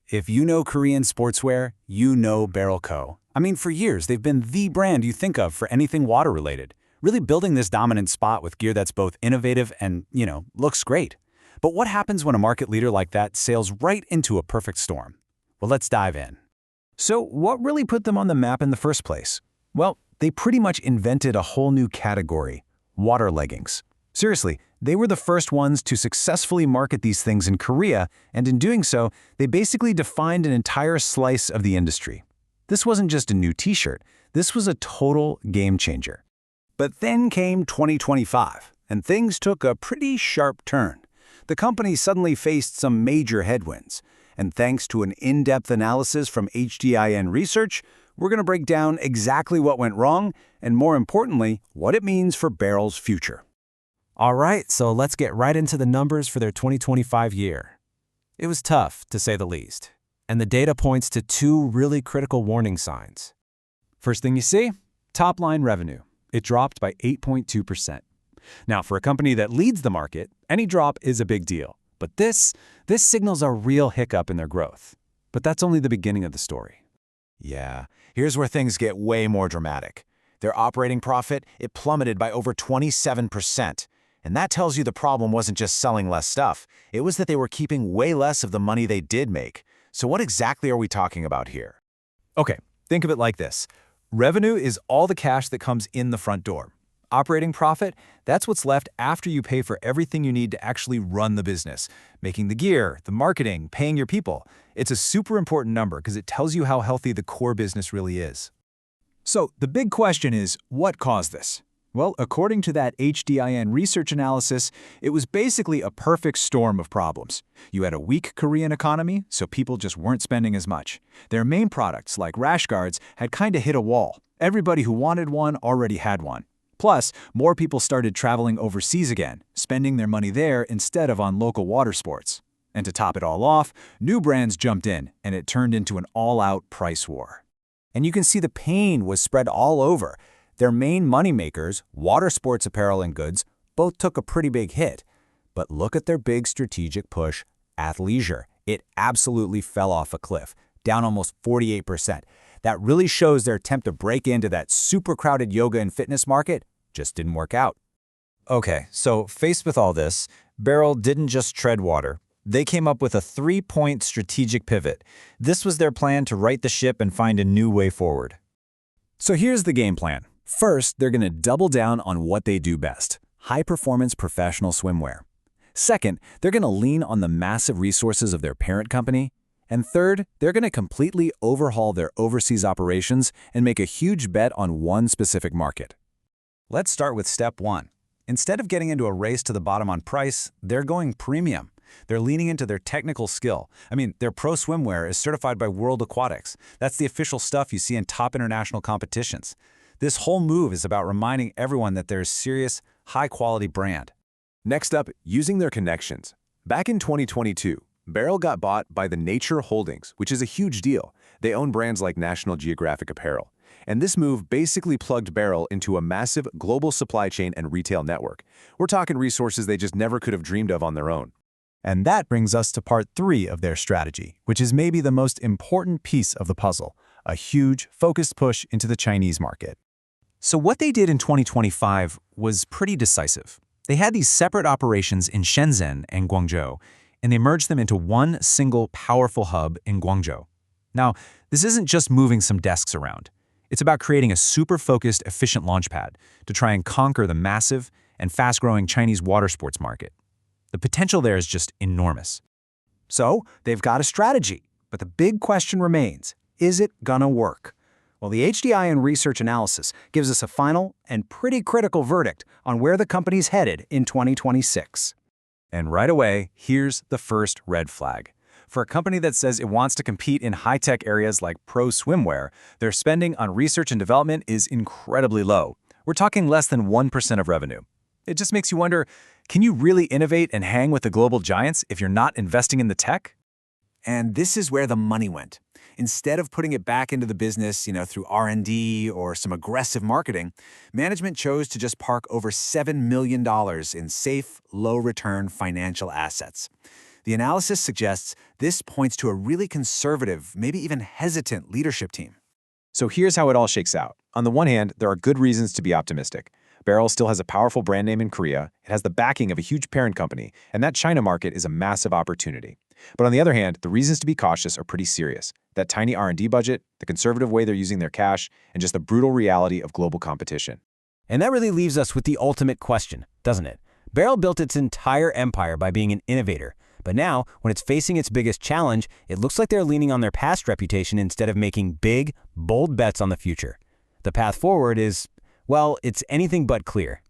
If you know Korean sportswear, you know Barrel Co. I mean, for years, they've been the brand you think of for anything water-related, really building this dominant spot with gear that's both innovative and, looks great. But what happens when a market leader like that sails right into a perfect storm? Well, let's dive in. So what really put them on the map in the first place? Well, they pretty much invented a whole new category, water leggings. Seriously, they were the first ones to successfully market these things in Korea, and in doing so, they basically defined an entire slice of the industry. This wasn't just a new t-shirt, this was a total game changer. But then came 2025, and things took a pretty sharp turn. The company suddenly faced some major headwinds, and thanks to an in-depth analysis from HDIN Research, we're going to break down exactly what went wrong, and more importantly, what it means for Barrel's future. All right, so let's get right into the numbers for their 2025 year. It was tough, to say the least, and the data points to two really critical warning signs. First thing you see, top-line revenue. It dropped by 8.2%. Now, for a company that leads the market, any drop is a big deal. But this signals a real hiccup in their growth. But that's only the beginning of the story. Yeah, here's where things get way more dramatic. Their operating profit, it plummeted by over 27%. And that tells you the problem wasn't just selling less stuff. It was that they were keeping way less of the money they did make. So what exactly are we talking about here? Okay, think of it like this. Revenue is all the cash that comes in the front door. Operating profit, that's what's left after you pay for everything you need to actually run the business. Making the gear, the marketing, paying your people. It's a super important number because it tells you how healthy the core business really is. So the big question is, what caused this? Well, according to that HDIN Research analysis, it was basically a perfect storm of problems. You had a weak Korean economy, so people just weren't spending as much. Their main products, like rash guards, had kinda hit a wall. Everybody who wanted one already had one. Plus, more people started traveling overseas again, spending their money there instead of on local water sports. And to top it all off, new brands jumped in, and it turned into an all-out price war. And you can see the pain was spread all over. Their main moneymakers, water sports apparel and goods, both took a pretty big hit. But look at their big strategic push, athleisure. It absolutely fell off a cliff, down almost 48%. That really shows their attempt to break into that super crowded yoga and fitness market just didn't work out. Okay, so faced with all this, Barrel didn't just tread water. They came up with a 3-point strategic pivot. This was their plan to right the ship and find a new way forward. So here's the game plan. First, they're going to double down on what they do best, high-performance professional swimwear. Second, they're going to lean on the massive resources of their parent company. And third, they're going to completely overhaul their overseas operations and make a huge bet on one specific market. Let's start with step one. Instead of getting into a race to the bottom on price, they're going premium. They're leaning into their technical skill. Their pro swimwear is certified by World Aquatics. That's the official stuff you see in top international competitions. This whole move is about reminding everyone that they're a serious, high-quality brand. Next up, using their connections. Back in 2022, Barrel got bought by the Nature Holdings, which is a huge deal. They own brands like National Geographic Apparel. And this move basically plugged Barrel into a massive global supply chain and retail network. We're talking resources they just never could have dreamed of on their own. And that brings us to part 3 of their strategy, which is maybe the most important piece of the puzzle, a huge, focused push into the Chinese market. So what they did in 2025 was pretty decisive. They had these separate operations in Shenzhen and Guangzhou, and they merged them into one single powerful hub in Guangzhou. Now, this isn't just moving some desks around. It's about creating a super-focused, efficient launchpad to try and conquer the massive and fast-growing Chinese water sports market. The potential there is just enormous. So, they've got a strategy, but the big question remains, is it gonna work? Well, the HDIN Research analysis gives us a final and pretty critical verdict on where the company's headed in 2026. And right away, here's the first red flag. For a company that says it wants to compete in high-tech areas like pro swimwear, their spending on research and development is incredibly low. We're talking less than 1% of revenue. It just makes you wonder, can you really innovate and hang with the global giants if you're not investing in the tech? And this is where the money went. Instead of putting it back into the business, through R&D or some aggressive marketing, management chose to just park over $7 million in safe, low-return financial assets. The analysis suggests this points to a really conservative, maybe even hesitant leadership team. So here's how it all shakes out. On the one hand, there are good reasons to be optimistic. Beryl still has a powerful brand name in Korea, it has the backing of a huge parent company, and that China market is a massive opportunity. But on the other hand, the reasons to be cautious are pretty serious. That tiny R&D budget, the conservative way they're using their cash, and just the brutal reality of global competition. And that really leaves us with the ultimate question, doesn't it? Beryl built its entire empire by being an innovator. But now, when it's facing its biggest challenge, it looks like they're leaning on their past reputation instead of making big, bold bets on the future. The path forward is, well, it's anything but clear.